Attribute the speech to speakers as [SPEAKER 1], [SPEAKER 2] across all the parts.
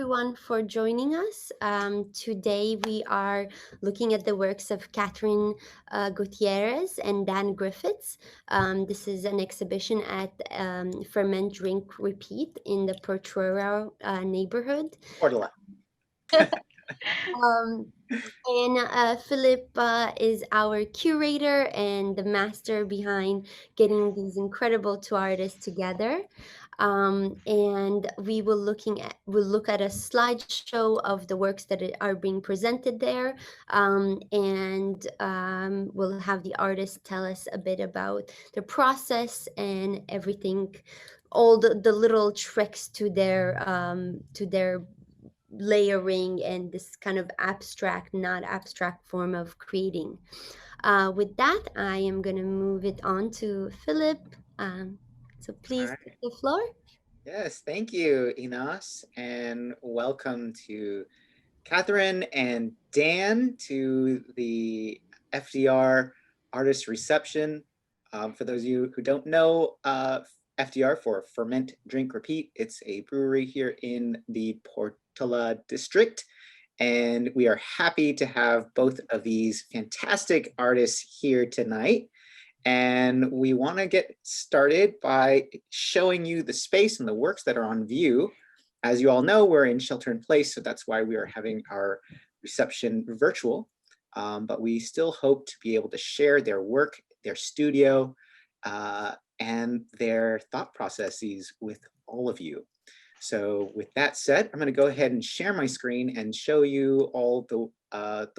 [SPEAKER 1] everyone for joining us. Today we are looking at the works of Catherine Gutierrez and Dan Griffiths. This is an exhibition at Ferment.Drink.Repeat in the Portola neighborhood.
[SPEAKER 2] Portola.
[SPEAKER 1] And Philip is our curator and the master behind getting these incredible two artists together. And we'll look at a slideshow of the works that are being presented there, and we'll have the artists tell us a bit about the process and everything, all the little tricks to their layering and this kind of abstract, not abstract form of creating. With that, I am going to move it on to Philip. So please take the floor.
[SPEAKER 2] Yes, thank you, Inas, and welcome to Catherine and Dan to the FDR Artist Reception. For those of you who don't know, FDR for Ferment, Drink, Repeat. It's a brewery here in the Portola district. And we are happy to have both of these fantastic artists here tonight. And we want to get started by showing you the space and the works that are on view. As you all know, we're in shelter in place, so that's why we are having our reception virtual. But we still hope to be able to share their work, their studio, and their thought processes with all of you. So with that said, I'm going to go ahead and share my screen and show you all the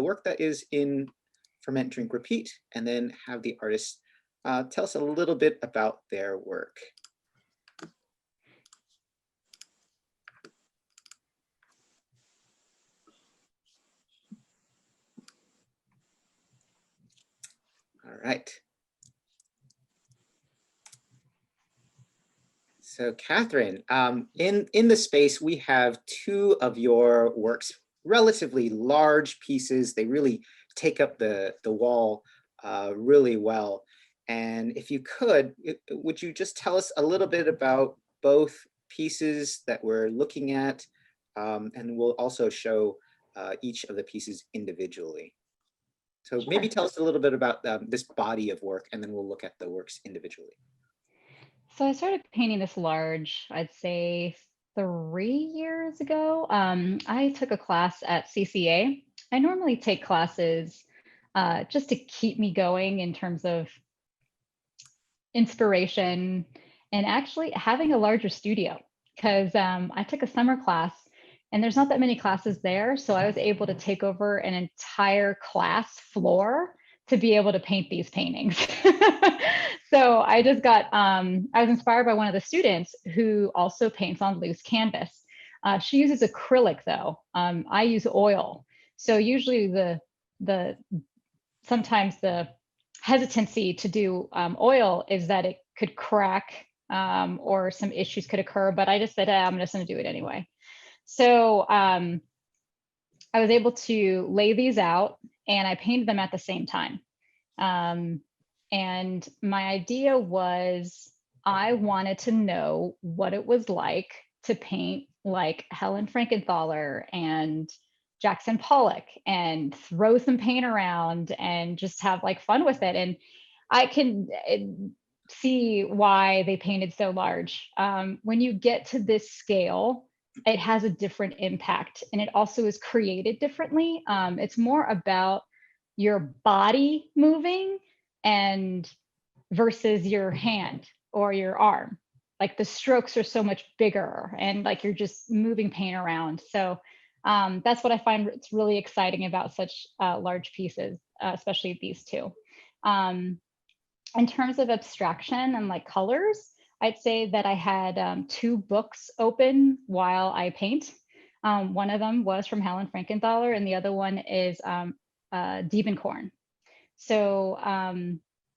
[SPEAKER 2] work that is in Ferment, Drink, Repeat, and then have the artists tell us a little bit about their work. All right. So Catherine, in the space, we have two of your works, relatively large pieces. They really take up the wall really well. And if you could, would you just tell us a little bit about both pieces that we're looking at? And we'll also show each of the pieces individually. So
[SPEAKER 3] Sure.
[SPEAKER 2] Maybe tell us a little bit about this body of work, and then we'll look at the works individually.
[SPEAKER 3] So I started painting this large, I'd say 3 years ago. I took a class at CCA. I normally take classes just to keep me going in terms of inspiration and actually having a larger studio, because I took a summer class and there's not that many classes there. So I was able to take over an entire class floor to be able to paint these paintings. So I just got, I was inspired by one of the students who also paints on loose canvas. She uses acrylic though. I use oil. So usually sometimes the hesitancy to do oil is that it could crack or some issues could occur, but I just said, I'm just gonna do it anyway. So I was able to lay these out and I painted them at the same time. And my idea was I wanted to know what it was like to paint like Helen Frankenthaler and Jackson Pollock and throw some paint around and just have like fun with it. And I can see why they painted so large. When you get to this scale, it has a different impact and it also is created differently. It's more about your body moving and versus your hand or your arm. Like the strokes are so much bigger and like you're just moving paint around. So that's what I find it's really exciting about such large pieces, especially these two. In terms of abstraction and like colors, I'd say that I had 2 books open while I paint. One of them was from Helen Frankenthaler and the other one is Diebenkorn. So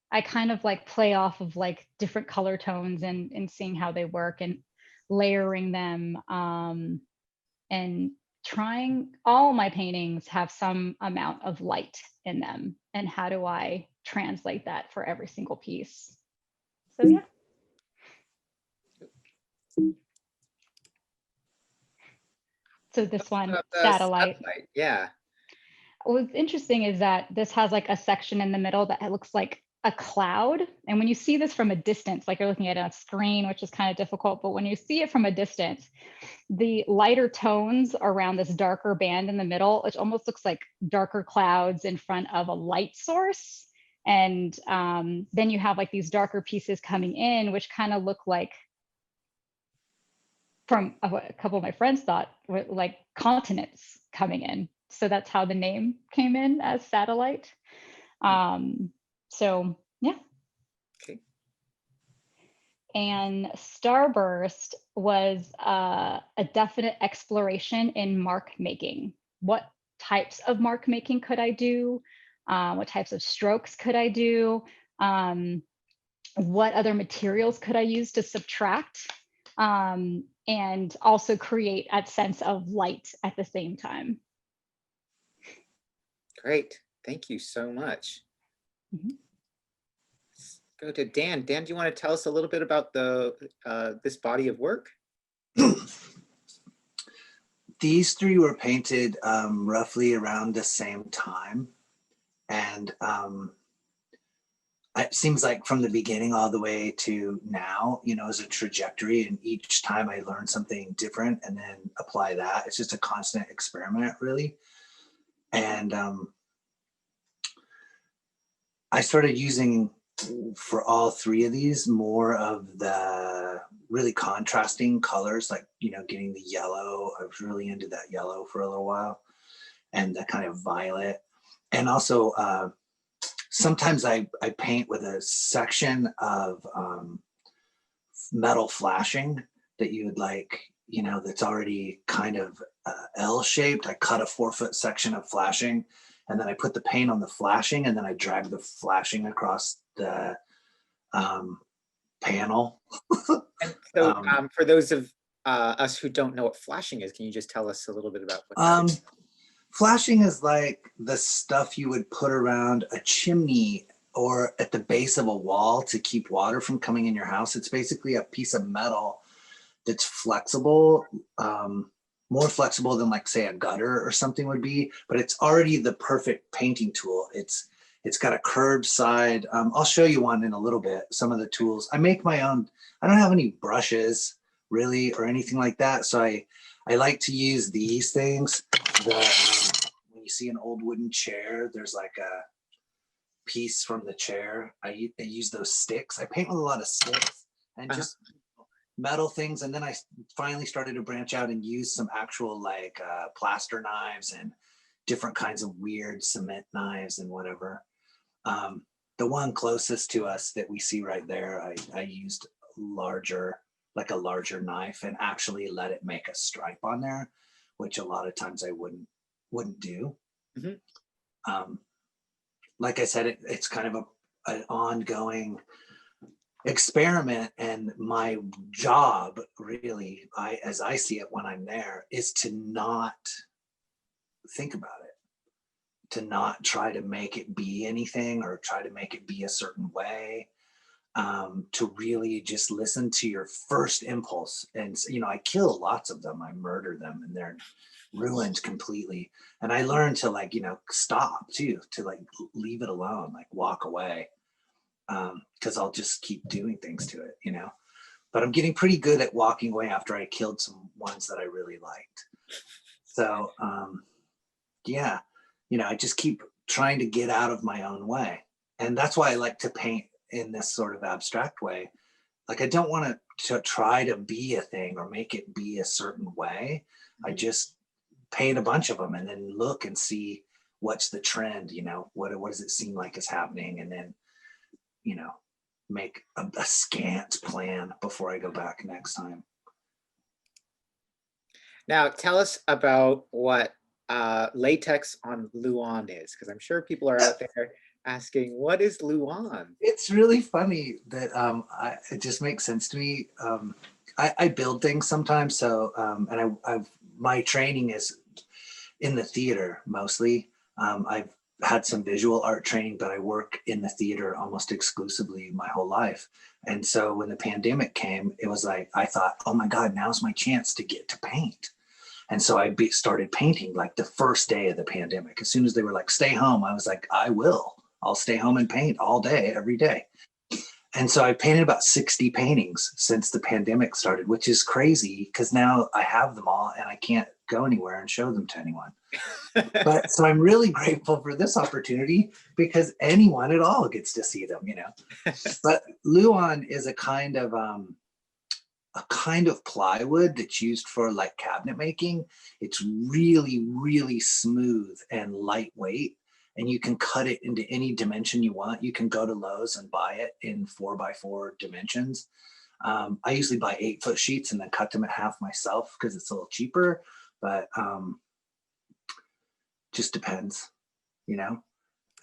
[SPEAKER 3] I kind of like play off of like different color tones and seeing how they work and layering them and trying, all my paintings have some amount of light in them. And how do I translate that for every single piece? So yeah. So this one,
[SPEAKER 2] About the
[SPEAKER 3] satellite.
[SPEAKER 2] satellite, yeah.
[SPEAKER 3] What's interesting is that this has like a section in the middle that looks like a cloud. And when you see this from a distance, like you're looking at a screen, which is kind of difficult, but when you see it from a distance, the lighter tones around this darker band in the middle, it almost looks like darker clouds in front of a light source. And then you have like these darker pieces coming in, which kind of look like, from what a couple of my friends thought, were like continents coming in. So that's how the name came in as satellite. So yeah.
[SPEAKER 2] Okay.
[SPEAKER 3] And Starburst was a definite exploration in mark making. What types of mark making could I do? What types of strokes could I do? What other materials could I use to subtract? And also create a sense of light at the same time.
[SPEAKER 2] Great. Thank you so much.
[SPEAKER 3] Mm-hmm.
[SPEAKER 2] Let's go to Dan. Dan, do you want to tell us a little bit about this body of work?
[SPEAKER 4] These three were painted roughly around the same time. And it seems like from the beginning all the way to now, is a trajectory. And each time I learn something different and then apply that. It's just a constant experiment, really. And I started using, for all three of these, more of the really contrasting colors, like, getting the yellow. I was really into that yellow for a little while, and the kind of violet. And also, sometimes I paint with a section of metal flashing that you would like, that's already kind of L-shaped. I cut a 4-foot section of flashing, and then I put the paint on the flashing, and then I drag the flashing across the panel.
[SPEAKER 2] And so for those of us who don't know what flashing is, can you just tell us a little bit about what that is?
[SPEAKER 4] Flashing is like the stuff you would put around a chimney or at the base of a wall to keep water from coming in your house. It's basically a piece of metal that's flexible, more flexible than, like, say, a gutter or something would be, but it's already the perfect painting tool. It's got a curved side. I'll show you one in a little bit, some of the tools. I make my own. I don't have any brushes really or anything like that. So I like to use these things. When you see an old wooden chair, there's like a piece from the chair. I use those sticks. I paint with a lot of sticks and just metal things. And then I finally started to branch out and use some actual like plaster knives and different kinds of weird cement knives and whatever. The one closest to us that we see right there, I used a larger knife and actually let it make a stripe on there, which a lot of times I wouldn't do. Mm-hmm. Like I said, it's kind of an ongoing experiment, and my job really, as I see it when I'm there, is to not think about it, to not try to make it be anything or try to make it be a certain way, to really just listen to your first impulse. And I kill lots of them, I murder them, and they're ruined completely. And I learned to stop too, to leave it alone, walk away, because I'll just keep doing things to it, but I'm getting pretty good at walking away after I killed some ones that I really liked. So yeah, I just keep trying to get out of my own way. And that's why I like to paint in this sort of abstract way. Like, I don't want to try to be a thing or make it be a certain way. I just paint a bunch of them and then look and see what's the trend, what does it seem like is happening, and then make a scant plan before I go back next time.
[SPEAKER 2] Now tell us about what latex on Luan is, because I'm sure people are out there asking, what is Luan?
[SPEAKER 4] It's really funny that it just makes sense to me. I build things sometimes, so and my training is in the theater mostly. I've had some visual art training, but I work in the theater almost exclusively my whole life. And so when the pandemic came, it was like, I thought, oh my God, now's my chance to get to paint. And so I started painting like the first day of the pandemic. As soon as they were like, stay home, I was like, I'll stay home and paint all day, every day. And so I painted about 60 paintings since the pandemic started, which is crazy because now I have them all and I can't go anywhere and show them to anyone. But so I'm really grateful for this opportunity because anyone at all gets to see them, you know. But Luan is a kind of plywood that's used for like cabinet making. It's really, really smooth and lightweight, and you can cut it into any dimension you want. You can go to Lowe's and buy it in 4x4 dimensions. I usually buy 8-foot sheets and then cut them at half myself because it's a little cheaper, but just depends, you know.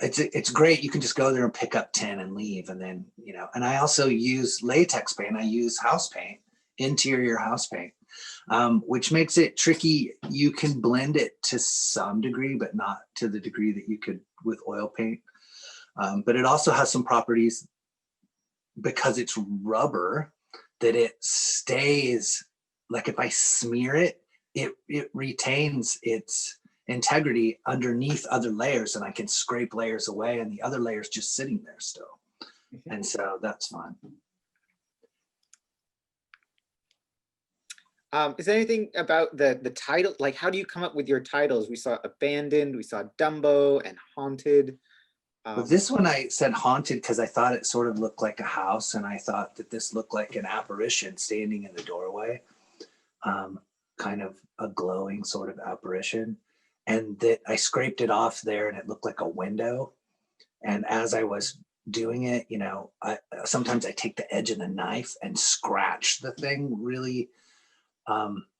[SPEAKER 4] It's great. You can just go there and pick up 10 and leave, and then, you know. And I also use latex paint. I use house paint, interior house paint, which makes it tricky. You can blend it to some degree, but not to the degree that you could with oil paint. But it also has some properties, because it's rubber, that it stays, like if I smear it, it retains its integrity underneath other layers, and I can scrape layers away and the other layers just sitting there still. And so that's fun.
[SPEAKER 2] Is there anything about the title? Like, how do you come up with your titles? We saw Abandoned, we saw Dumbo, and Haunted.
[SPEAKER 4] But this one I said Haunted because I thought it sort of looked like a house, and I thought that this looked like an apparition standing in the doorway, kind of a glowing sort of apparition. And that I scraped it off there and it looked like a window. And as I was doing it, you know, sometimes I take the edge of the knife and scratch the thing really,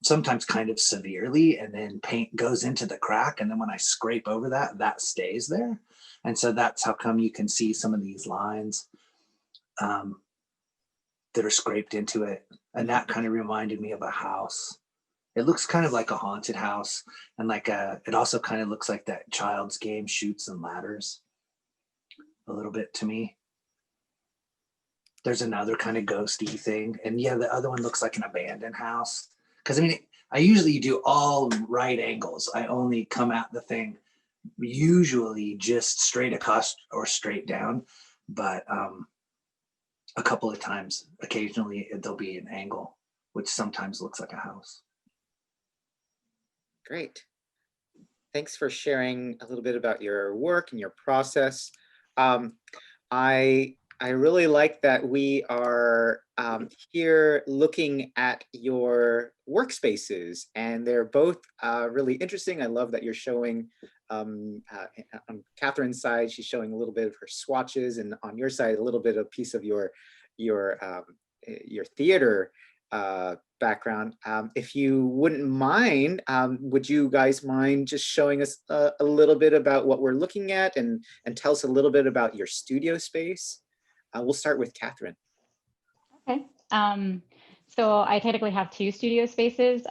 [SPEAKER 4] sometimes kind of severely, and then paint goes into the crack. And then when I scrape over that, that stays there. And so that's how come you can see some of these lines that are scraped into it. And that kind of reminded me of a house. It looks kind of like a haunted house, and like it also kind of looks like that child's game, Chutes and Ladders, a little bit to me. There's another kind of ghosty thing. And yeah, the other one looks like an abandoned house. Because I mean, I usually do all right angles. I only come at the thing usually just straight across or straight down. But a couple of times, occasionally, there'll be an angle, which sometimes looks like a house.
[SPEAKER 2] Great. Thanks for sharing a little bit about your work and your process. I really like that we are here looking at your workspaces, and they're both really interesting. I love that you're showing, on Catherine's side, she's showing a little bit of her swatches, and on your side, a little bit of piece of your theater background. If you wouldn't mind, would you guys mind just showing us a little bit about what we're looking at, and tell us a little bit about your studio space? We'll start with Catherine.
[SPEAKER 3] Okay. So I technically have 2 studio spaces.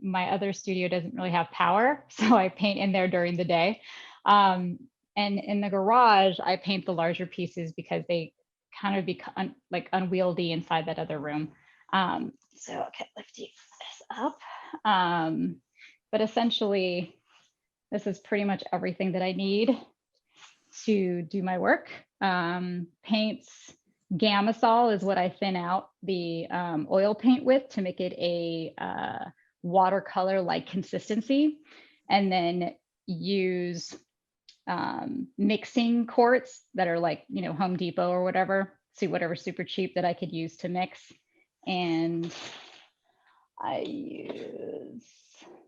[SPEAKER 3] My other studio doesn't really have power, so I paint in there during the day. And in the garage, I paint the larger pieces because they kind of become like unwieldy inside that other room. So okay, lifting this up. But essentially, this is pretty much everything that I need to do my work. Paints, Gamasol is what I thin out the oil paint with to make it a watercolor-like consistency, and then use mixing quartz that are like, you know, Home Depot or whatever. See whatever's super cheap that I could use to mix. And I use.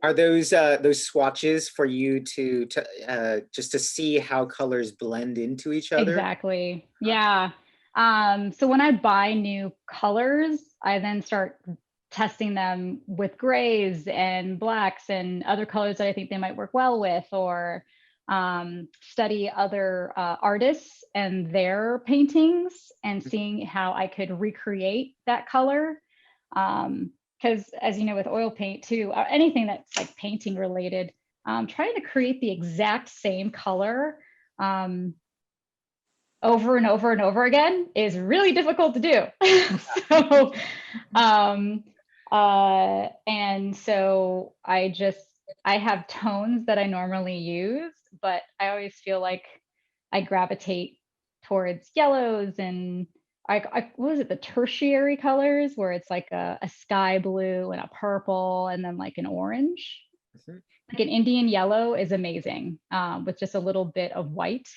[SPEAKER 2] Are those swatches for you to just to see how colors blend into each other?
[SPEAKER 3] Exactly. Yeah. So when I buy new colors, I then start testing them with grays and blacks and other colors that I think they might work well with, or study other artists and their paintings and seeing how I could recreate that color. Because as you know, with oil paint too, or anything that's like painting related, trying to create the exact same color over and over and over again is really difficult to do. So And so I have tones that I normally use, but I always feel like I gravitate towards yellows and what was it, the tertiary colors where it's like a sky blue and a purple and then like an orange.
[SPEAKER 2] Mhm.
[SPEAKER 3] Like an Indian yellow is amazing, with just a little bit of white.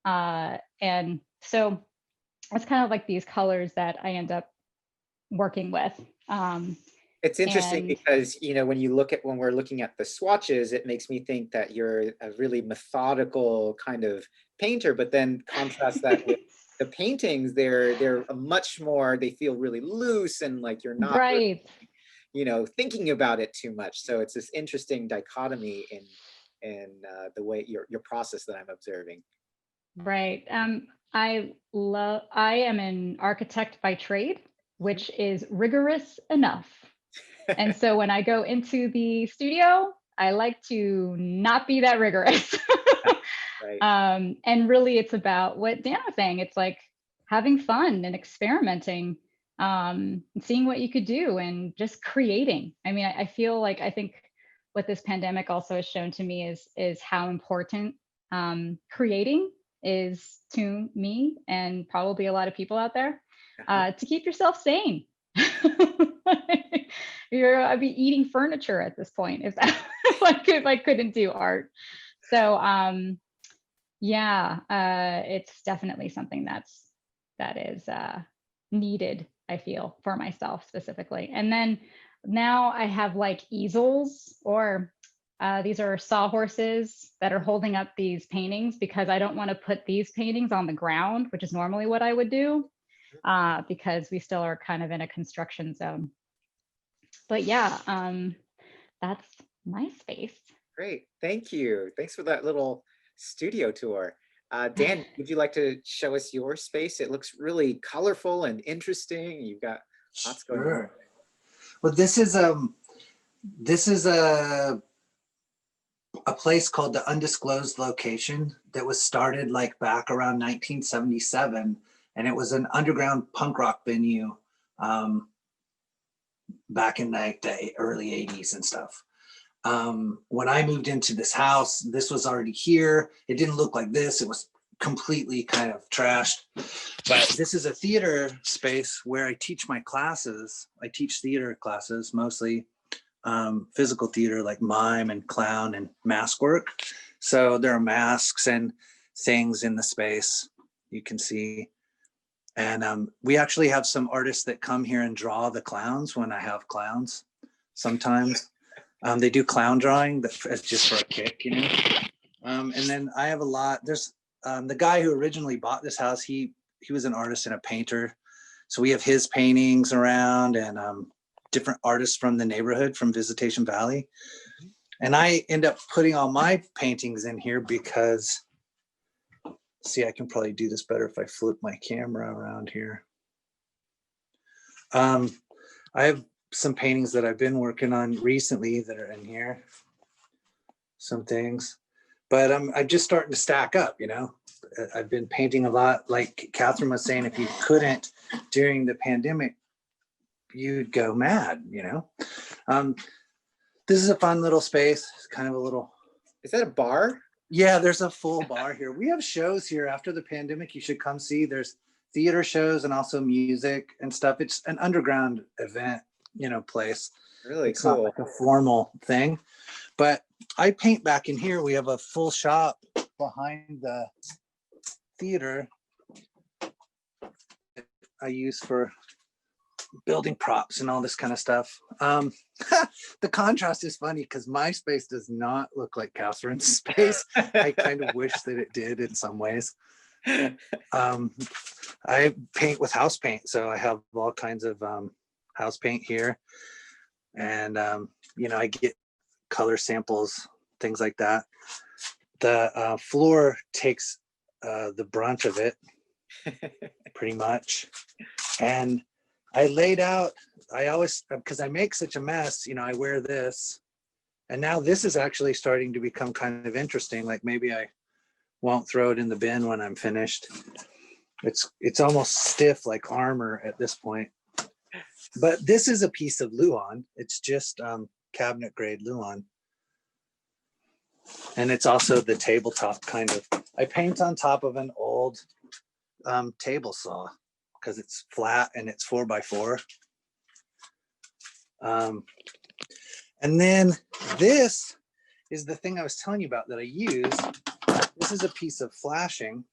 [SPEAKER 3] And so it's kind of like these colors that I end up working with.
[SPEAKER 2] It's interesting
[SPEAKER 3] And
[SPEAKER 2] because, when we're looking at the swatches, it makes me think that you're a really methodical kind of painter, but then contrast that with the paintings, they're a much more, they feel really loose and like you're not really,
[SPEAKER 3] right,
[SPEAKER 2] thinking about it too much. So it's this interesting dichotomy in the way your process that I'm observing.
[SPEAKER 3] right. I am an architect by trade, which is rigorous enough. And so when I go into the studio, I like to not be that rigorous.
[SPEAKER 2] Right.
[SPEAKER 3] And really it's about what Dan was saying. It's like having fun and experimenting, and seeing what you could do and just creating. I mean, I feel like, I think what this pandemic also has shown to me is how important creating is to me and probably a lot of people out there, to keep yourself sane. I'd be eating furniture at this point if that if I couldn't do art. So yeah, it's definitely something that is needed, I feel, for myself specifically. And then now I have like easels, or these are sawhorses that are holding up these paintings, because I don't want to put these paintings on the ground, which is normally what I would do, because we still are kind of in a construction zone. But yeah, that's my space.
[SPEAKER 2] Great. Thank you. Thanks for that little studio tour. Dan, would you like to show us your space? It looks really colorful and interesting. You've got lots going on.
[SPEAKER 4] Sure. Well, this is a place called the Undisclosed Location that was started like back around 1977, and it was an underground punk rock venue back in like the early 80s and stuff. When I moved into this house, this was already here. It didn't look like this. It was completely kind of trashed. But this is a theater space where I teach my classes. I teach theater classes, mostly physical theater, like mime and clown and mask work. So there are masks and things in the space you can see. And we actually have some artists that come here and draw the clowns when I have clowns sometimes. They do clown drawing that's just for a kick, and then I have a lot. There's the guy who originally bought this house. He was an artist and a painter, so we have his paintings around, and different artists from the neighborhood from Visitation Valley. And I end up putting all my paintings in here because, see, I can probably do this better if I flip my camera around here. I have some paintings that I've been working on recently that are in here, some things, but I'm just starting to stack up, I've been painting a lot. Like Catherine was saying, if you couldn't during the pandemic, you'd go mad, This is a fun little space. It's kind of a little.
[SPEAKER 2] Is that a bar?
[SPEAKER 4] Yeah, there's a full bar here. We have shows here after the pandemic. You should come see. There's theater shows and also music and stuff. It's an underground event, place.
[SPEAKER 2] Really
[SPEAKER 4] it's
[SPEAKER 2] cool.
[SPEAKER 4] Not like a formal thing, but I paint back in here. We have a full shop behind the theater I use for building props and all this kind of stuff. The contrast is funny because my space does not look like Catherine's space. I kind of wish that it did in some ways. I paint with house paint, so I have all kinds of house paint here, and I get color samples, things like that. The floor takes the brunt of it pretty much, and I laid out, I always, because I make such a mess, I wear this, and now this is actually starting to become kind of interesting. Like maybe I won't throw it in the bin when I'm finished. It's almost stiff like armor at this point. But this is a piece of Luan. It's just cabinet grade Luan. And it's also the tabletop kind of. I paint on top of an old table saw because it's flat and it's 4x4. And then this is the thing I was telling you about that I use. This is a piece of flashing.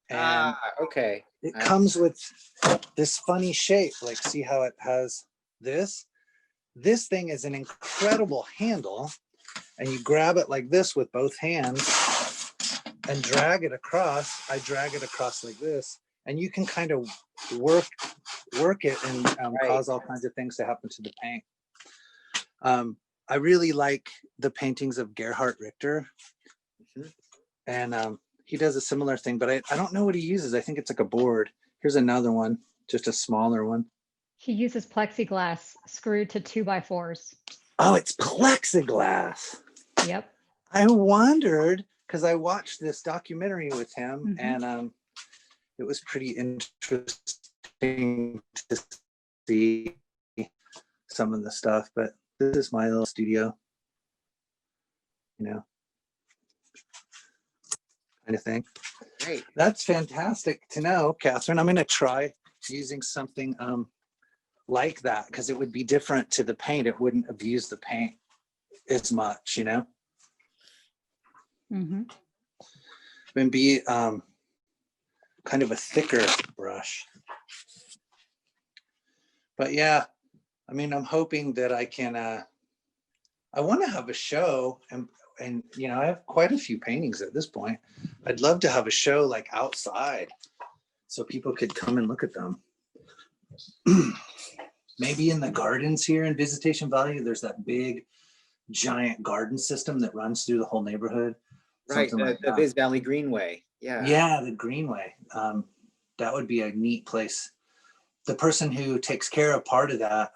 [SPEAKER 4] And
[SPEAKER 2] okay.
[SPEAKER 4] it comes with this funny shape. Like, see how it has this? This thing is an incredible handle, and you grab it like this with both hands and drag it across. I drag it across like this, and you can kind of work it and cause all kinds of things to happen to the paint. I really like the paintings of Gerhard Richter, and he does a similar thing, but I don't know what he uses. I think it's like a board. Here's another one, just a smaller one.
[SPEAKER 3] He uses plexiglass screwed to 2x4s.
[SPEAKER 4] Oh, it's plexiglass.
[SPEAKER 3] Yep.
[SPEAKER 4] I wondered, because I watched this documentary with him, and it was pretty interesting to see some of the stuff, but this is my little studio, you know, kind of thing.
[SPEAKER 2] Great.
[SPEAKER 4] That's fantastic to know, Catherine. I'm going to try using something like that, because it would be different to the paint. It wouldn't abuse the paint as much, you know. And be kind of a thicker brush. But yeah, I mean, I'm hoping that I can, I want to have a show, and you know, I have quite a few paintings at this point. I'd love to have a show like outside so people could come and look at them. Maybe in the gardens here in Visitation Valley, there's that big giant garden system that runs through the whole neighborhood.
[SPEAKER 2] Right, the Viz Valley Greenway.
[SPEAKER 4] Yeah, the Greenway. That would be a neat place. The person who takes care of part of that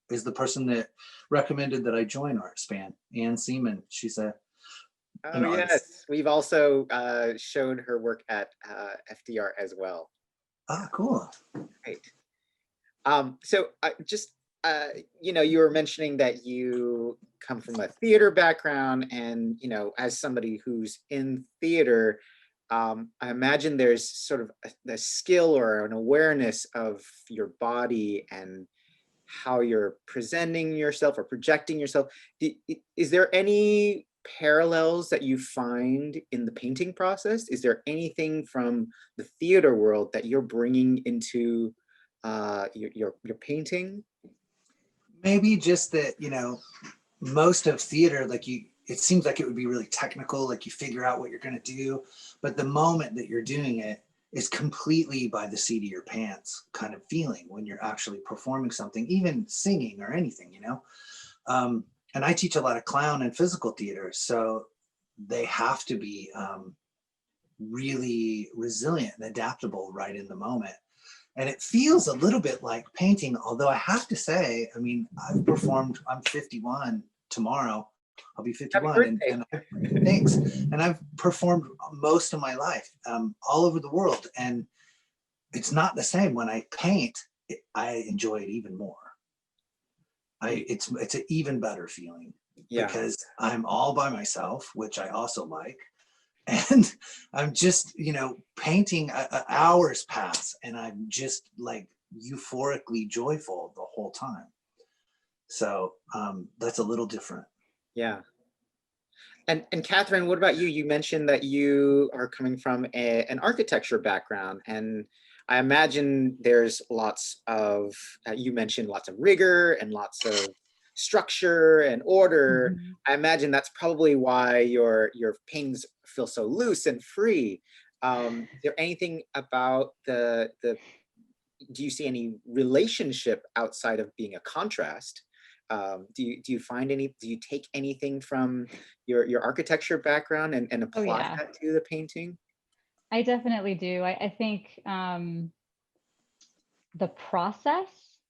[SPEAKER 4] is the person that recommended that I join ArtSpan, Ann Seaman. She's an artist.
[SPEAKER 2] Yes, we've also showed her work at FDR as well.
[SPEAKER 4] Ah, cool.
[SPEAKER 2] Great. So just, you know, you were mentioning that you come from a theater background, and, you know, as somebody who's in theater, I imagine there's sort of a skill or an awareness of your body and how you're presenting yourself or projecting yourself. Is there any parallels that you find in the painting process? Is there anything from the theater world that you're bringing into your painting?
[SPEAKER 4] Maybe just that, you know, most of theater, like it seems like it would be really technical, like you figure out what you're going to do, but the moment that you're doing it is completely by the seat of your pants kind of feeling when you're actually performing something, even singing or anything, you know. And I teach a lot of clown and physical theater, so they have to be really resilient and adaptable right in the moment. And it feels a little bit like painting, although I have to say, I mean, I've performed, I'm 51 tomorrow. I'll be 51, and thanks. And I've performed most of my life all over the world. And it's not the same. When I paint, I enjoy it even more. It's an even better feeling because I'm all by myself, which I also like. And I'm just, you know, painting, hours pass and I'm just like euphorically joyful the whole time. So that's a little different.
[SPEAKER 2] Yeah. And Catherine, what about you? You mentioned that you are coming from an architecture background, and I imagine there's lots of, you mentioned lots of rigor and lots of structure and order. I imagine that's probably why your paintings feel so loose and free. Is there anything about do you see any relationship outside of being a contrast? Do you find do you take anything from your architecture background and apply that to the painting?
[SPEAKER 3] I definitely do. I think the process,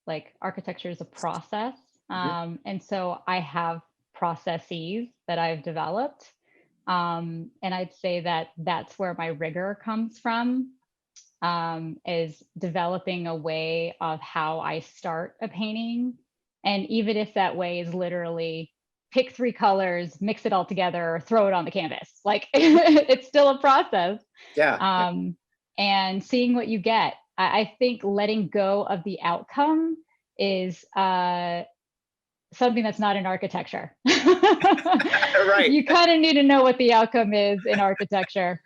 [SPEAKER 3] like architecture is a process. And so I have processes that I've developed. And I'd say that that's where my rigor comes from. is developing a way of how I start a painting. And even if that way is literally pick 3 colors, mix it all together, throw it on the canvas, like it's still a process.
[SPEAKER 2] Yeah.
[SPEAKER 3] And seeing what you get. I think letting go of the outcome is something that's not in architecture.
[SPEAKER 2] Right.
[SPEAKER 3] You kind of need to know what the outcome is in architecture.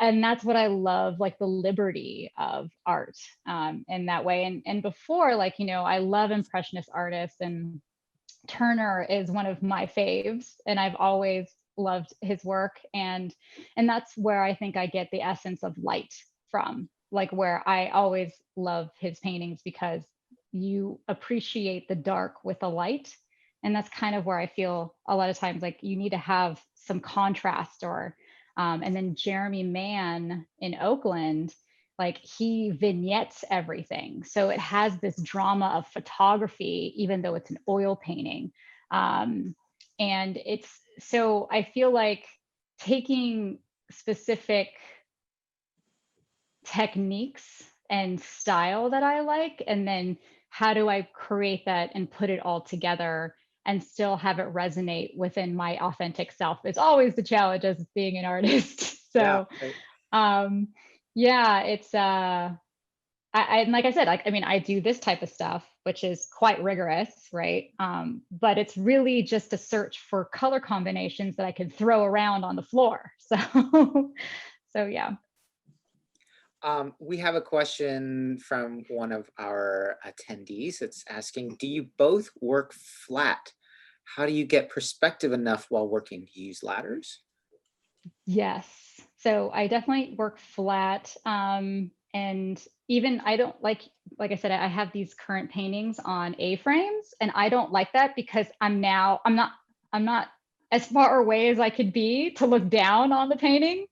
[SPEAKER 3] And that's what I love, like the liberty of art in that way. And before, like, you know, I love Impressionist artists, and Turner is one of my faves, and I've always loved his work. And that's where I think I get the essence of light from, like where I always love his paintings, because you appreciate the dark with the light. And that's kind of where I feel a lot of times like you need to have some contrast. Or and then Jeremy Mann in Oakland, like he vignettes everything, so it has this drama of photography even though it's an oil painting. And it's, so I feel like taking specific techniques and style that I like, and then how do I create that and put it all together and still have it resonate within my authentic self is always the challenge as being an artist. So yeah, it's and like I said, like, I mean, I do this type of stuff, which is quite rigorous, right? But it's really just a search for color combinations that I can throw around on the floor. So, so yeah.
[SPEAKER 2] We have a question from one of our attendees. It's asking, do you both work flat? How do you get perspective enough while working? Do you use ladders?
[SPEAKER 3] Yes. So I definitely work flat. And even I don't like I said, I have these current paintings on A-frames, and I don't like that because I'm not as far away as I could be to look down on the painting.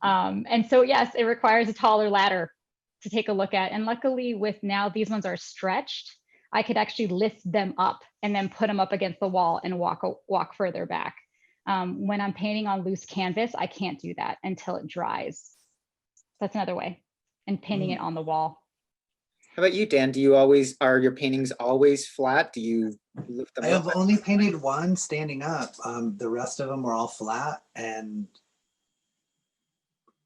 [SPEAKER 3] And so, yes, it requires a taller ladder to take a look at. And luckily with now, these ones are stretched. I could actually lift them up and then put them up against the wall and walk further back. When I'm painting on loose canvas, I can't do that until it dries. That's another way. And pinning it on the wall.
[SPEAKER 2] How about you, Dan? Are your paintings always flat? Do you lift them up?
[SPEAKER 4] I have only painted one standing up. The rest of them were all flat, and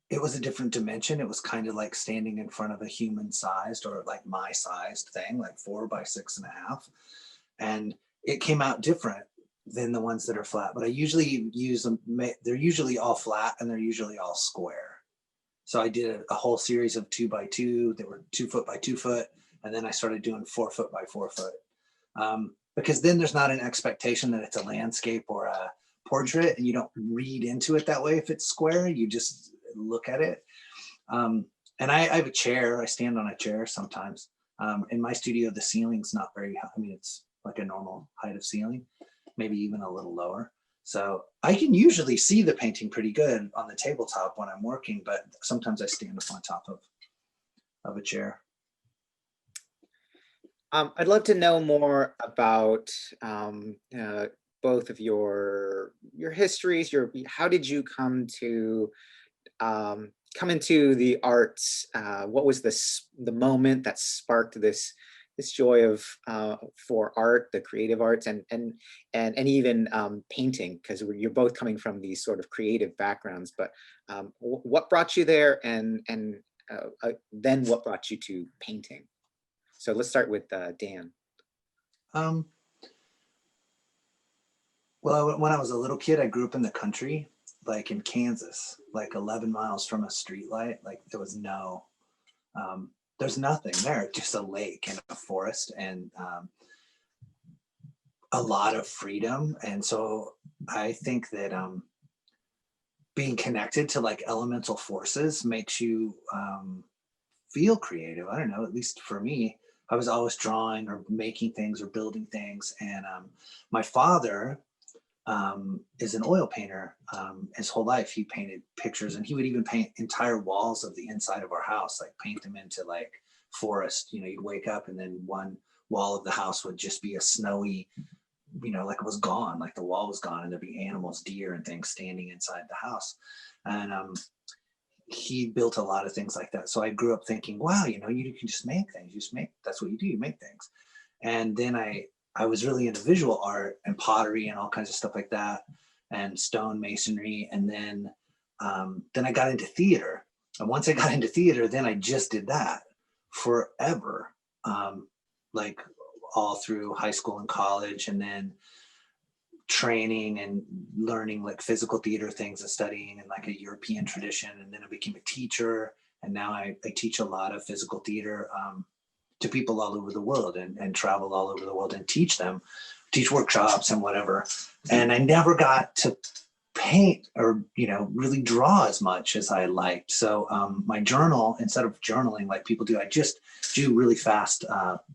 [SPEAKER 4] it was a different dimension. It was kind of like standing in front of a human sized, or like my sized thing, like 4 by 6.5. And it came out different than the ones that are flat, but I usually use them. They're usually all flat, and they're usually all square. So I did a whole series of 2 by 2 that were 2 foot by 2 foot. And then I started doing 4 foot by 4 foot. Because then there's not an expectation that it's a landscape or a portrait, and you don't read into it that way. If it's square, you just look at it. And I have a chair. I stand on a chair sometimes. In my studio, the ceiling's not very high. I mean, it's like a normal height of ceiling, maybe even a little lower. So I can usually see the painting pretty good on the tabletop when I'm working, but sometimes I stand up on top of a chair.
[SPEAKER 2] I'd love to know more about both of your histories. How did you come into the arts? What was the moment that sparked this joy of for art, the creative arts, and even painting? Because you're both coming from these sort of creative backgrounds. But what brought you there, and then what brought you to painting? So let's start with Dan.
[SPEAKER 4] Well, when I was a little kid, I grew up in the country, like in Kansas, like 11 miles from a streetlight. Like there's nothing there, just a lake and a forest, and a lot of freedom. And so I think that being connected to like elemental forces makes you feel creative. I don't know, at least for me, I was always drawing or making things or building things. And my father is an oil painter. His whole life he painted pictures, and he would even paint entire walls of the inside of our house, like paint them into like forest. You know, you'd wake up and then one wall of the house would just be a snowy, you know, like it was gone, like the wall was gone, and there'd be animals, deer and things standing inside the house. And he built a lot of things like that. So I grew up thinking, wow, you know, you can just make things. You just make, that's what you do, you make things. And then I was really into visual art and pottery and all kinds of stuff like that, and stone masonry. And then I got into theater. And once I got into theater, then I just did that forever, like all through high school and college, and then training and learning like physical theater things and studying in like a European tradition. And then I became a teacher, and now I teach a lot of physical theater to people all over the world, and travel all over the world and teach workshops and whatever. And I never got to paint or, you know, really draw as much as I liked. So my journal, instead of journaling like people do, I just do really fast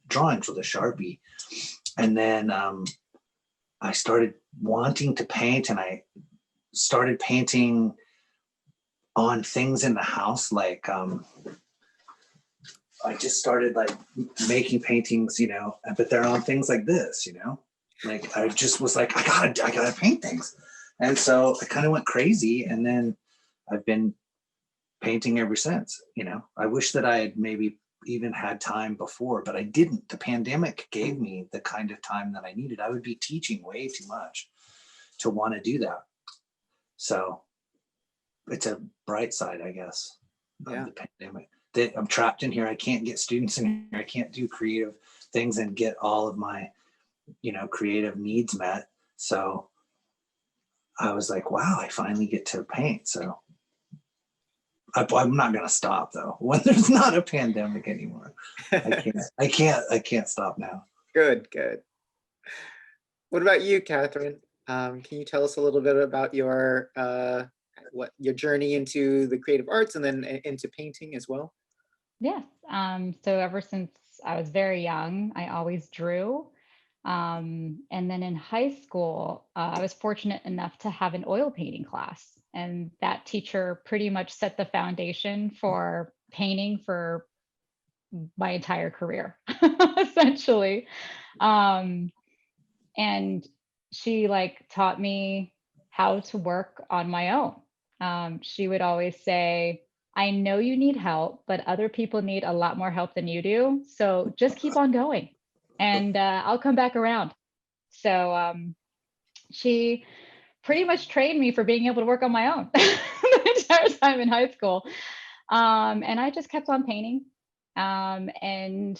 [SPEAKER 4] drawings with a Sharpie. And then I started wanting to paint, and I started painting on things in the house. Like I just started like making paintings, you know, but they're on things like this, you know, like I just was like, I gotta paint things. And so I kind of went crazy, and then I've been painting ever since. You know, I wish that I had maybe even had time before, but I didn't. The pandemic gave me the kind of time that I needed. I would be teaching way too much to want to do that. So it's a bright side, I guess, of the pandemic. That I'm trapped in here. I can't get students in here. I can't do creative things and get all of my, you know, creative needs met. So I was like, wow, I finally get to paint. So I'm not going to stop though. When there's not a pandemic anymore, I can't stop now.
[SPEAKER 2] Good. What about you, Catherine? Can you tell us a little bit about your journey into the creative arts and then into painting as well?
[SPEAKER 3] Yes. So ever since I was very young, I always drew. And then in high school, I was fortunate enough to have an oil painting class. And that teacher pretty much set the foundation for painting for my entire career, essentially. And she like taught me how to work on my own. She would always say, I know you need help, but other people need a lot more help than you do. So just keep on going, and I'll come back around. So she pretty much trained me for being able to work on my own the entire time in high school. And I just kept on painting. And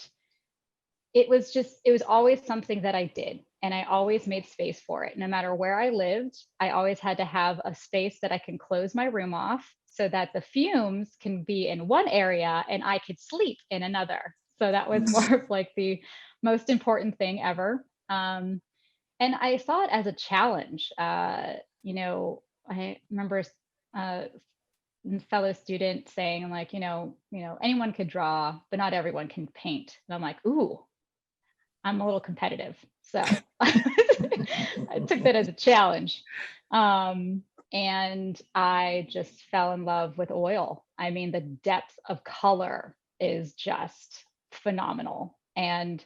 [SPEAKER 3] it was always something that I did. And I always made space for it. No matter where I lived, I always had to have a space that I can close my room off so that the fumes can be in one area and I could sleep in another. So that was more of like the most important thing ever. And I saw it as a challenge. You know, I remember a fellow student saying like, anyone could draw, but not everyone can paint. And I'm like, ooh, I'm a little competitive. So I took that as a challenge. And I just fell in love with oil. I mean, the depth of color is just phenomenal. And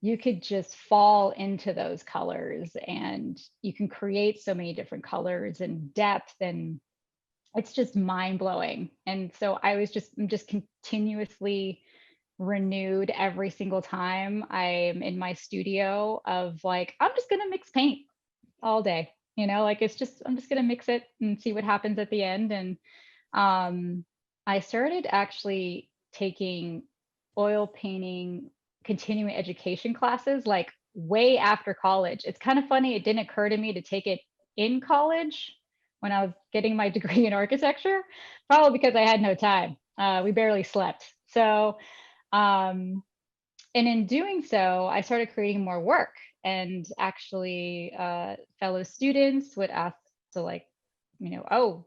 [SPEAKER 3] you could just fall into those colors, and you can create so many different colors and depth, and it's just mind blowing. And so I'm just continuously renewed every single time I'm in my studio of like, I'm just going to mix paint all day, like I'm just going to mix it and see what happens at the end. And I started actually taking oil painting continuing education classes like way after college. It's kind of funny. It didn't occur to me to take it in college when I was getting my degree in architecture, probably because I had no time. We barely slept. So, and in doing so, I started creating more work, and actually fellow students would ask to like, oh,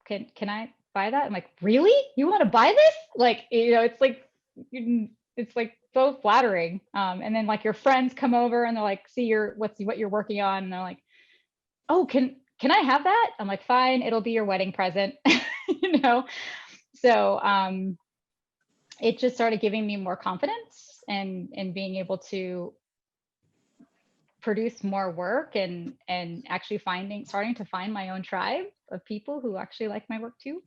[SPEAKER 3] can I buy that? I'm like, really? You want to buy this? Like, it's like so flattering. And then like your friends come over and they're like, see what you're working on. And they're like, oh, can I have that? I'm like, fine, it'll be your wedding present, So it just started giving me more confidence and being able to produce more work and actually starting to find my own tribe of people who actually like my work too.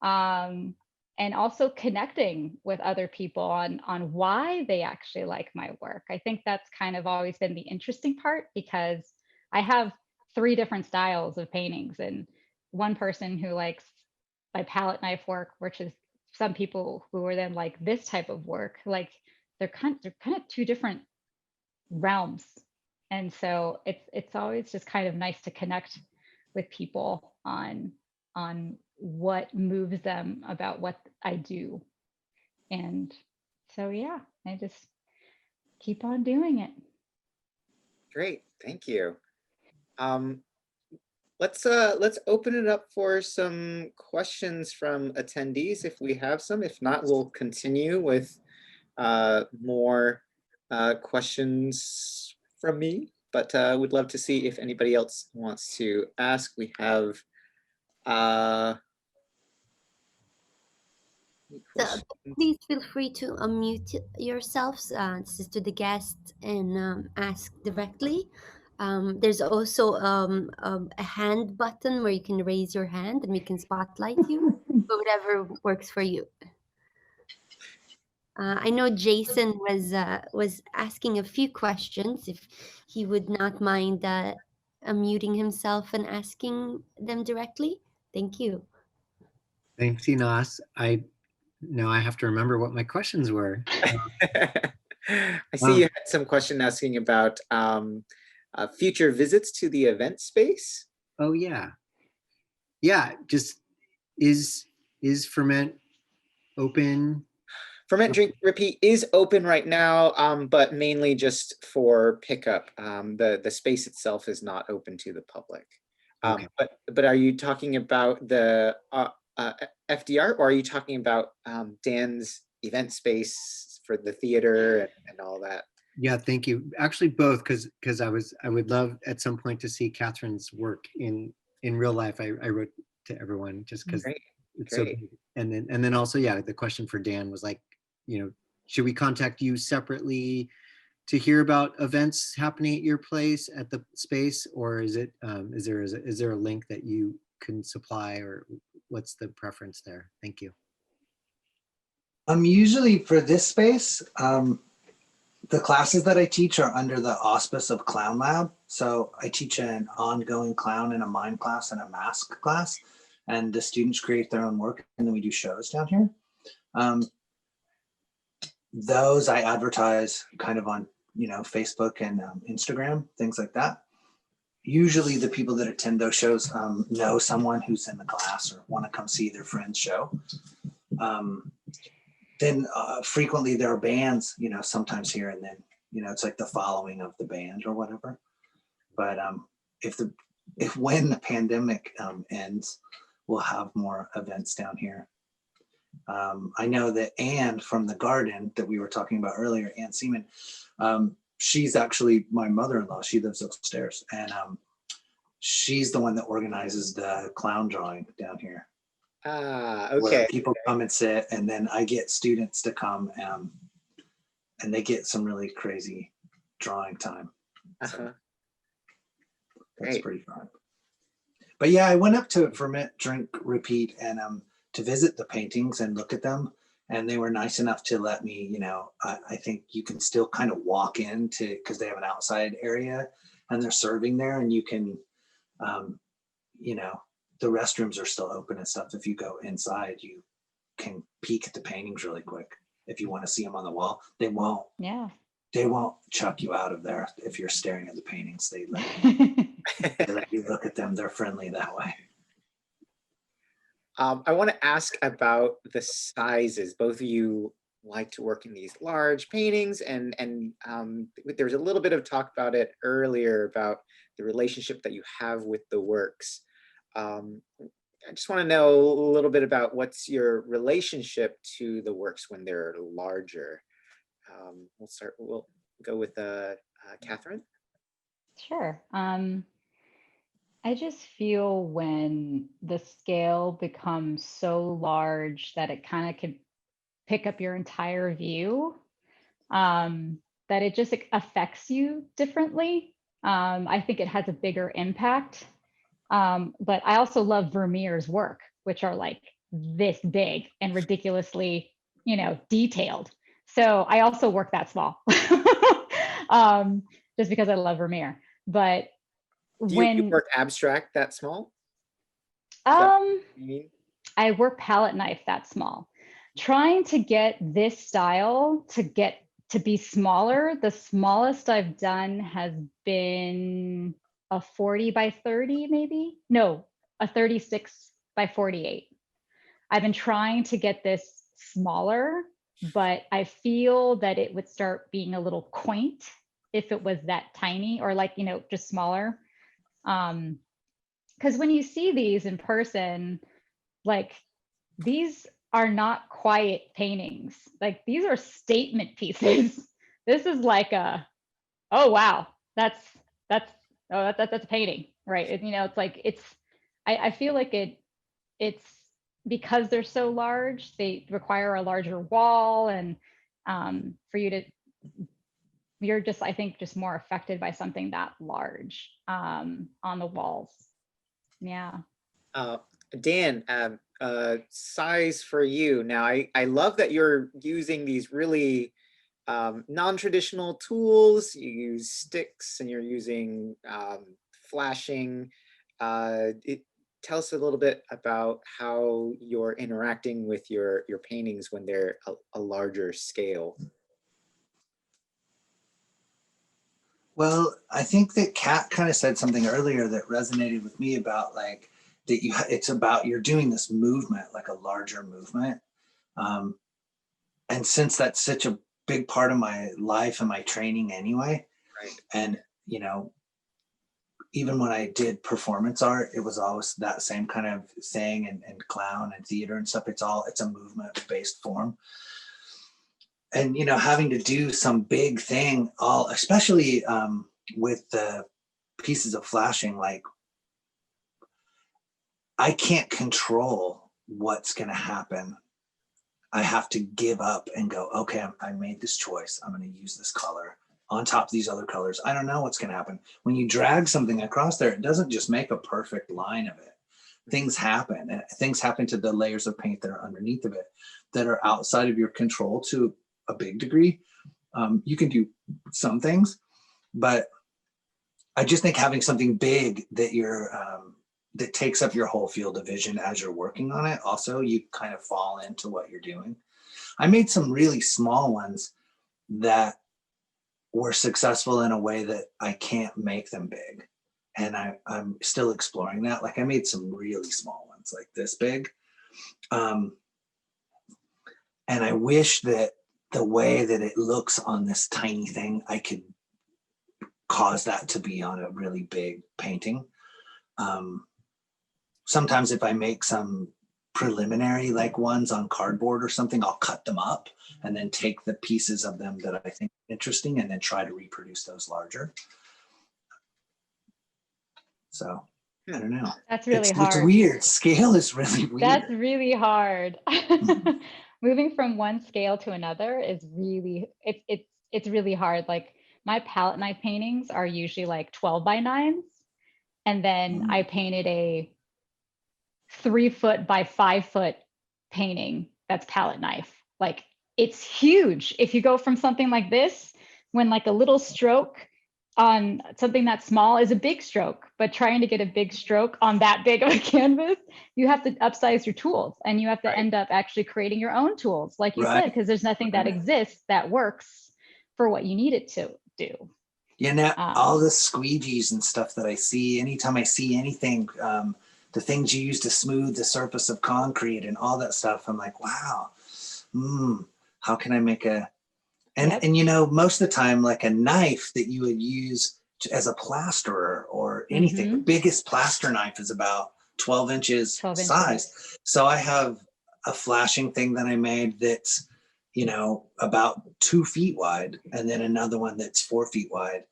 [SPEAKER 3] and also connecting with other people on why they actually like my work. I think that's kind of always been the interesting part, because I have 3 different styles of paintings, and one person who likes my palette knife work, which is some people who are then like this type of work, like they're kind of 2 different realms. And so it's always just kind of nice to connect with people on what moves them about what I do. And so yeah, I just keep on doing it.
[SPEAKER 2] Great, thank you. Let's open it up for some questions from attendees if we have some. If not, we'll continue with more questions from me, but would love to see if anybody else wants to ask. We have
[SPEAKER 1] So please feel free to unmute yourselves. This is to the guests, and ask directly. There's also a hand button where you can raise your hand and we can spotlight you, but whatever works for you. I know Jason was asking a few questions. If he would not mind unmuting himself and asking them directly. Thank you.
[SPEAKER 5] Thanks, Enos. Now I have to remember what my questions were.
[SPEAKER 2] I see you had some question asking about future visits to the event space.
[SPEAKER 5] Oh yeah. Yeah, just is Ferment open?
[SPEAKER 2] Ferment.Drink.Repeat is open right now, but mainly just for pickup. The space itself is not open to the public.
[SPEAKER 5] Okay.
[SPEAKER 2] But are you talking about the FDR, or are you talking about Dan's event space for the theater and all that?
[SPEAKER 5] Yeah, thank you. Actually, both, because I would love at some point to see Catherine's work in real life. I wrote to everyone just because it's so big. And then also, yeah, the question for Dan was like, should we contact you separately to hear about events happening at your place at the space, or is there a link that you can supply, or what's the preference there? Thank you.
[SPEAKER 4] Usually for this space, the classes that I teach are under the auspice of Clown Lab. So I teach an ongoing clown and a mime class and a mask class, and the students create their own work, and then we do shows down here. Those I advertise kind of on, Facebook and Instagram, things like that. Usually the people that attend those shows know someone who's in the class or want to come see their friend's show. Then frequently there are bands, sometimes here and then, it's like the following of the band or whatever. But when the pandemic ends, we'll have more events down here. I know that Anne from the garden that we were talking about earlier, Anne Seaman, she's actually my mother-in-law. She lives upstairs, and she's the one that organizes the clown drawing down here.
[SPEAKER 2] Okay.
[SPEAKER 4] Where people come and sit, and then I get students to come and they get some really crazy drawing time. So that's pretty fun. But yeah, I went up to Ferment, Drink, Repeat, and to visit the paintings and look at them. And they were nice enough to let me, I think you can still kind of walk into, because they have an outside area and they're serving there, and you can, the restrooms are still open and stuff. If you go inside, you can peek at the paintings really quick. If you want to see them on the wall, they won't chuck you out of there if you're staring at the paintings. They let you look at them. They're friendly that way.
[SPEAKER 2] I want to ask about the sizes. Both of you like to work in these large paintings, and there was a little bit of talk about it earlier about the relationship that you have with the works. I just want to know a little bit about what's your relationship to the works when they're larger. We'll go with Catherine.
[SPEAKER 3] Sure. I just feel when the scale becomes so large that it kind of could pick up your entire view, that it just affects you differently. I think it has a bigger impact. But I also love Vermeer's work, which are like this big and ridiculously, detailed. So I also work that small, just because I love Vermeer. But
[SPEAKER 2] Do you
[SPEAKER 3] when
[SPEAKER 2] work abstract that small?
[SPEAKER 3] I work palette knife that small. Trying to get this style to be smaller, the smallest I've done has been a 40 by 30, maybe? No, a 36 by 48. I've been trying to get this smaller, but I feel that it would start being a little quaint if it was that tiny, or like, just smaller. Because when you see these in person, like, these are not quiet paintings. Like, these are statement pieces. This is like oh wow, that's a painting, right? It's like, I feel like it's because they're so large, they require a larger wall, and for you to, you're just, I think, just more affected by something that large on the walls. Yeah.
[SPEAKER 2] Dan, size for you. Now, I love that you're using these really non-traditional tools. You use sticks and you're using flashing. Tell us a little bit about how you're interacting with your paintings when they're a larger scale.
[SPEAKER 4] Well, I think that Kat kind of said something earlier that resonated with me about like that it's about you're doing this movement, like a larger movement. And since that's such a big part of my life and my training anyway,
[SPEAKER 2] right.
[SPEAKER 4] And even when I did performance art, it was always that same kind of thing, and clown and theater and stuff. It's a movement based form. And, having to do some big thing, especially with the pieces of flashing, like I can't control what's going to happen. I have to give up and go, okay, I made this choice. I'm going to use this color on top of these other colors. I don't know what's going to happen. When you drag something across there, it doesn't just make a perfect line of it. Things happen, and things happen to the layers of paint that are underneath of it that are outside of your control to a big degree. You can do some things, but I just think having something big that that takes up your whole field of vision as you're working on it, also you kind of fall into what you're doing. I made some really small ones that were successful in a way that I can't make them big. And I'm still exploring that. Like, I made some really small ones like this big. And I wish that the way that it looks on this tiny thing, I could cause that to be on a really big painting. Sometimes if I make some preliminary like ones on cardboard or something, I'll cut them up and then take the pieces of them that I think are interesting and then try to reproduce those larger. So I don't know.
[SPEAKER 3] That's really hard.
[SPEAKER 4] It's weird. Scale is really weird.
[SPEAKER 3] That's really hard. Moving from one scale to another is really, it's really hard. Like, my palette knife paintings are usually like 12 by 9s. And then I painted a 3-foot by 5-foot painting that's palette knife. Like, it's huge. If you go from something like this, when like a little stroke on something that small is a big stroke, but trying to get a big stroke on that big of a canvas, you have to upsize your tools, and you have to end up actually creating your own tools, like you said, because there's nothing that exists that works for what you need it to do.
[SPEAKER 4] Yeah, now all the squeegees and stuff that I see, anytime I see anything, the things you use to smooth the surface of concrete and all that stuff, I'm like, wow, how can I make and most of the time, like a knife that you would use as a plasterer or anything, the biggest plaster knife is about 12 inches size. So I have a flashing thing that I made that's, about 2 feet wide, and then another one that's 4 feet wide.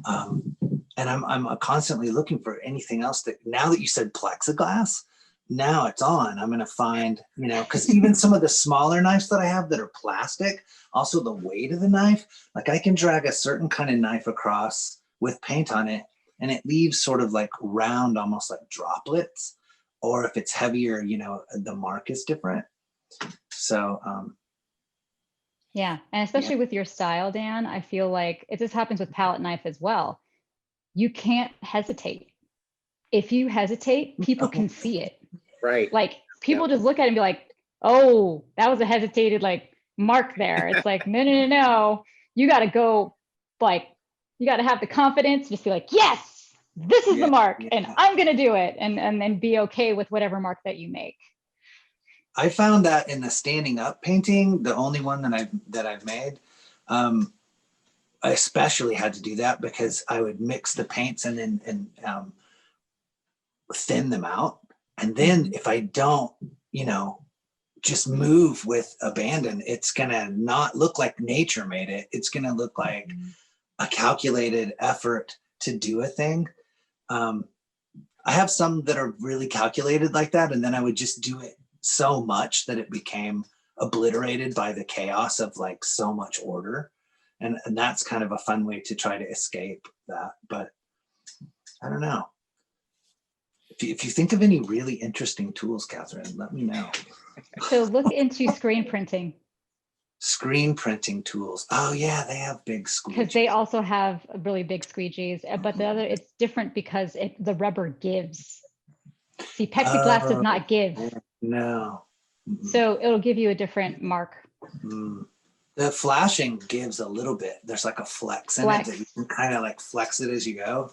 [SPEAKER 4] And I'm constantly looking for anything else that, now that you said plexiglass, now it's on. I'm going to find, because even some of the smaller knives that I have that are plastic, also the weight of the knife, like I can drag a certain kind of knife across with paint on it, and it leaves sort of like round, almost like droplets or if it's heavier, you know, the mark is different. So
[SPEAKER 3] yeah, and especially with your style, Dan, I feel like this happens with palette knife as well. You can't hesitate. If you hesitate, people can see it.
[SPEAKER 2] Right.
[SPEAKER 3] Like people just look at it and be like, oh, that was a hesitated like mark there. It's like, no. You got to go, like, you got to have the confidence, just be like, yes, this is the mark and I'm going to do it. And then be okay with whatever mark that you make.
[SPEAKER 4] I found that in the standing up painting, the only one that I've made, I especially had to do that because I would mix the paints and then thin them out. And then if I don't, you know, just move with abandon, it's gonna not look like nature made it. It's gonna look like a calculated effort to do a thing. I have some that are really calculated like that, and then I would just do it so much that it became obliterated by the chaos of like so much order. And that's kind of a fun way to try to escape that. But I don't know. If you think of any really interesting tools, Catherine, let me know.
[SPEAKER 3] So look into screen printing.
[SPEAKER 4] Screen printing tools. Oh yeah, they have big squeegees.
[SPEAKER 3] Because they also have really big squeegees, but the other, it's different because the rubber gives. See, plexiglass does not give.
[SPEAKER 4] No.
[SPEAKER 3] So it'll give you a different mark.
[SPEAKER 4] The flashing gives a little bit. There's like a flex in it that you can kind of like flex it as you go.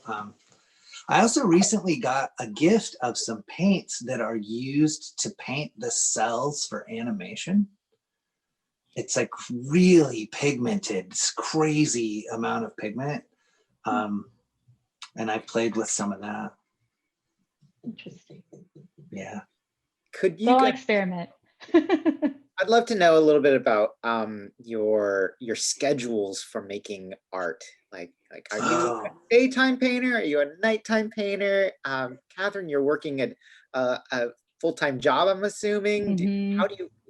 [SPEAKER 4] I also recently got a gift of some paints that are used to paint the cells for animation. It's like really pigmented, it's crazy amount of pigment. And I played with some of that.
[SPEAKER 3] Interesting.
[SPEAKER 4] Yeah.
[SPEAKER 2] Could you
[SPEAKER 3] Don't experiment.
[SPEAKER 2] I'd love to know a little bit about your schedules for making art. Like are you a daytime painter? Are you a nighttime painter? Catherine, you're working at a full-time job, I'm assuming.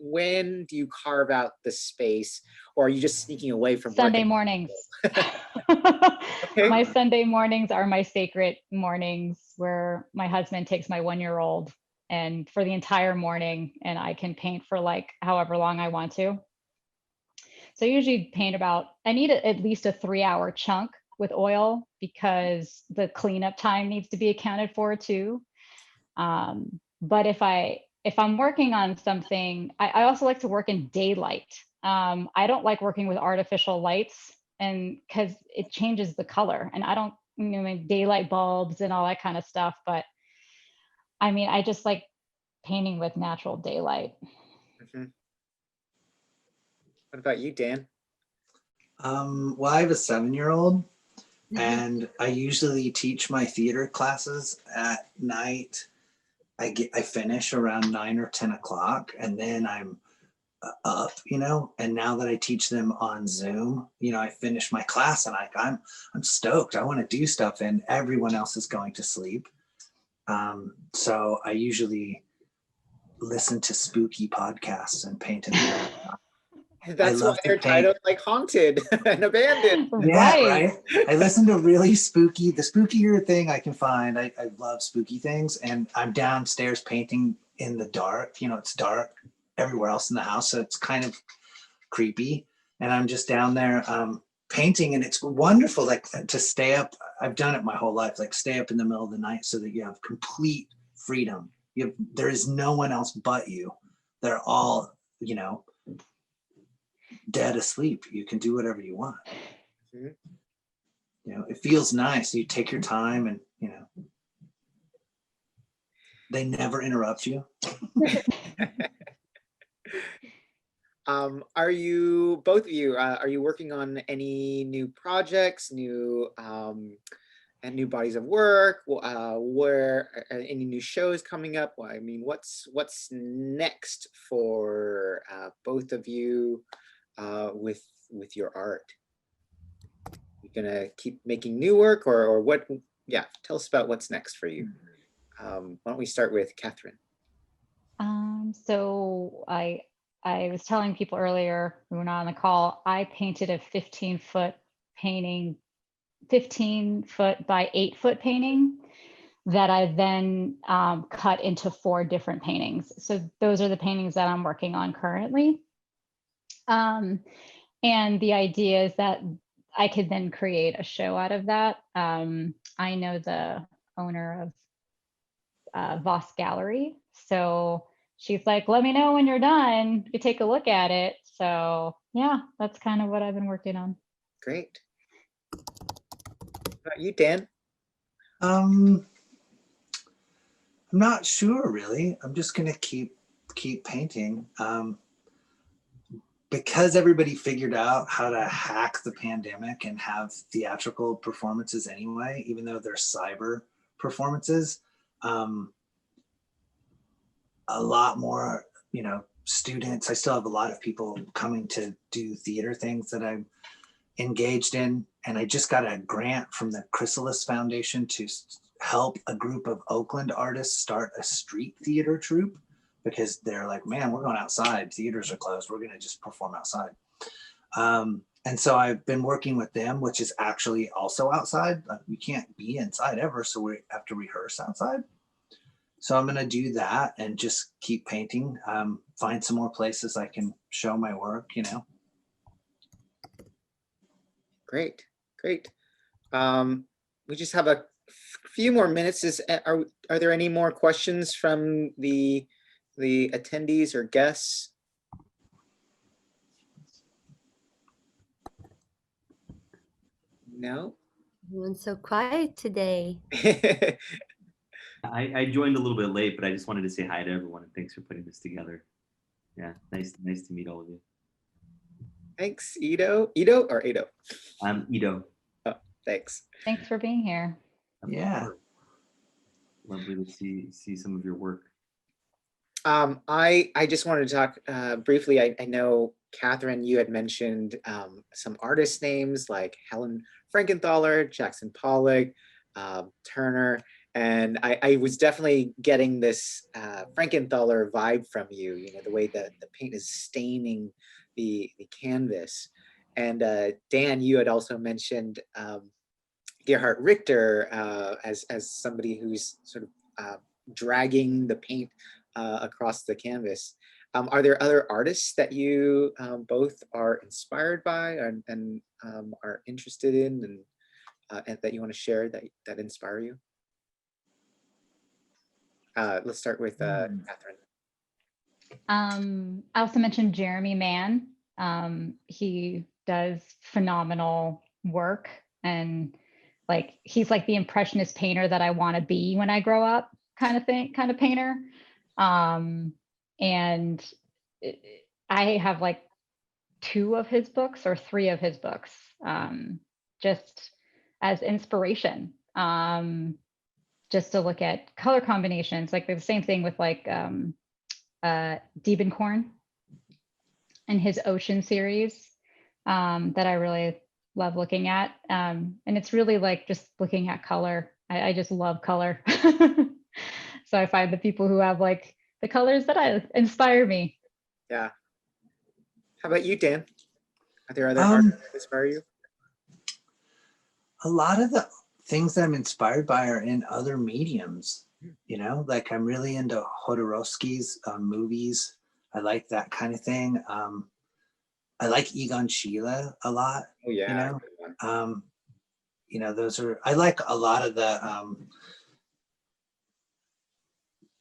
[SPEAKER 2] When do you carve out the space, or are you just sneaking away from
[SPEAKER 3] Sunday mornings?
[SPEAKER 2] Okay.
[SPEAKER 3] My Sunday mornings are my sacred mornings where my husband takes my 1-year-old and for the entire morning, and I can paint for like however long I want to. So I usually paint I need at least a 3-hour chunk with oil because the cleanup time needs to be accounted for too. But if I'm working on something, I also like to work in daylight. I don't like working with artificial lights, and because it changes the color, and I don't, daylight bulbs and all that kind of stuff. But I mean, I just like painting with natural daylight.
[SPEAKER 2] What about you, Dan?
[SPEAKER 4] Well, I have a 7-year-old, and I usually teach my theater classes at night. I finish around 9 or 10 o'clock, and then I'm up, and now that I teach them on Zoom, I finish my class and I'm stoked. I want to do stuff, and everyone else is going to sleep. So I usually listen to spooky podcasts and paint in the
[SPEAKER 2] That's why they're titled like Haunted and Abandoned.
[SPEAKER 4] Yeah, right. I listen to really the spookier thing I can find. I love spooky things, and I'm downstairs painting in the dark. It's dark everywhere else in the house, so it's kind of creepy. And I'm just down there painting, and it's wonderful, like to stay up. I've done it my whole life, like stay up in the middle of the night so that you have complete freedom. There is no one else but you. They're all, dead asleep. You can do whatever you want. It feels nice. You take your time, and they never interrupt you.
[SPEAKER 2] Are you, both of you, are you working on any new projects, new bodies of work? Where any new shows coming up? Well, I mean, what's next for both of you with your art? You gonna keep making new work, or what? Yeah, tell us about what's next for you. Why don't we start with Catherine?
[SPEAKER 3] So I was telling people earlier, we were not on the call, I painted a 15-foot painting, 15-foot by 8-foot painting that I then cut into 4 different paintings. So those are the paintings that I'm working on currently. And the idea is that I could then create a show out of that. I know the owner of Voss Gallery. So she's like, let me know when you're done. You take a look at it. So yeah, that's kind of what I've been working on.
[SPEAKER 2] Great. How about you, Dan?
[SPEAKER 4] I'm not sure really. I'm just gonna keep painting. Because everybody figured out how to hack the pandemic and have theatrical performances anyway, even though they're cyber performances, a lot more, students. I still have a lot of people coming to do theater things that I'm engaged in. And I just got a grant from the Chrysalis Foundation to help a group of Oakland artists start a street theater troupe, because they're like, man, we're going outside. Theaters are closed. We're going to just perform outside. And so I've been working with them, which is actually also outside. We can't be inside ever, so we have to rehearse outside. So I'm going to do that and just keep painting, find some more places I can show my work,
[SPEAKER 2] Great, great. We just have a few more minutes. Are there any more questions from the attendees or guests? No?
[SPEAKER 1] Everyone's so quiet today.
[SPEAKER 6] I joined a little bit late, but I just wanted to say hi to everyone and thanks for putting this together. Yeah, nice to meet all of you.
[SPEAKER 2] Thanks, Ido. Ido or Ado?
[SPEAKER 6] I'm Ido.
[SPEAKER 2] Oh, thanks.
[SPEAKER 3] Thanks for being here.
[SPEAKER 4] Yeah.
[SPEAKER 6] Lovely to see some of your work.
[SPEAKER 2] I just wanted to talk briefly. I know, Catherine, you had mentioned some artist names like Helen Frankenthaler, Jackson Pollock, Turner, and I was definitely getting this Frankenthaler vibe from you, the way that the paint is staining the canvas. And Dan, you had also mentioned Gerhard Richter as somebody who's sort of dragging the paint across the canvas. Are there other artists that you both are inspired by and are interested in and that you want to share that inspire you? Let's start with Catherine.
[SPEAKER 3] I also mentioned Jeremy Mann. He does phenomenal work, and he's like the impressionist painter that I want to be when I grow up, kind of painter. And I have 2 of his books or 3 of his books, just as inspiration, just to look at color combinations. The same thing with Diebenkorn and his Ocean series, that I really love looking at. And it's really just looking at color. I just love color. So I find the people who have the colors that inspire me.
[SPEAKER 2] Yeah. How about you, Dan? Are there other artists that inspire you?
[SPEAKER 4] A lot of the things that I'm inspired by are in other mediums, I'm really into Jodorowsky's movies. I like that kind of thing. I like Egon Schiele a lot.
[SPEAKER 2] Oh yeah.
[SPEAKER 4] Those are, I like a lot of the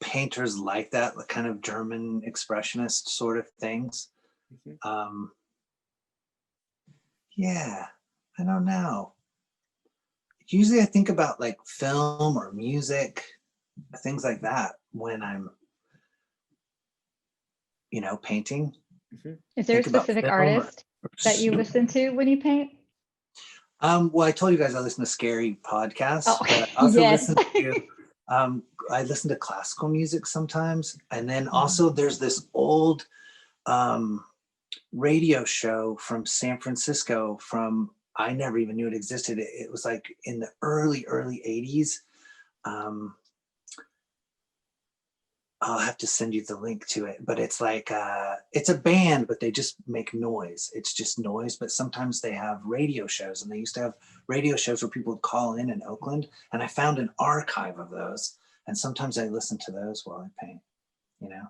[SPEAKER 4] painters like that, kind of German expressionist sort of things.
[SPEAKER 2] Mm-hmm.
[SPEAKER 4] Yeah, I don't know. Usually I think about film or music, things like that when I'm, painting.
[SPEAKER 2] Mm-hmm.
[SPEAKER 3] Is there a specific artist that you listen to when you paint?
[SPEAKER 4] Well, I told you guys I listen to scary podcasts, but I also
[SPEAKER 3] yes.
[SPEAKER 4] listen to I listen to classical music sometimes. And then also there's this old radio show from San Francisco I never even knew it existed. It was in the early 80s. I'll have to send you the link to it, but it's like it's a band, but they just make noise. It's just noise, but sometimes they have radio shows, and they used to have radio shows where people would call in Oakland, and I found an archive of those, and sometimes I listen to those while I paint, you know.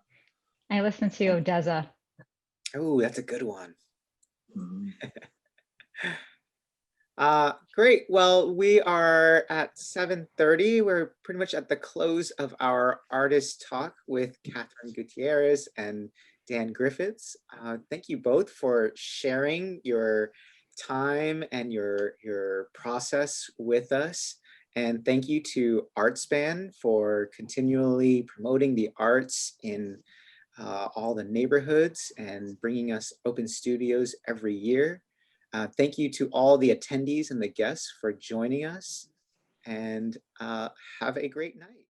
[SPEAKER 3] I listen to Odessa.
[SPEAKER 2] Oh, that's a good one.
[SPEAKER 4] Mm.
[SPEAKER 2] Great. Well, we are at 7:30. We're pretty much at the close of our artist talk with Catherine Gutierrez and Dan Griffiths. Thank you both for sharing your time and your process with us. And thank you to ArtSpan for continually promoting the arts in all the neighborhoods and bringing us open studios every year. Thank you to all the attendees and the guests for joining us, and have a great night.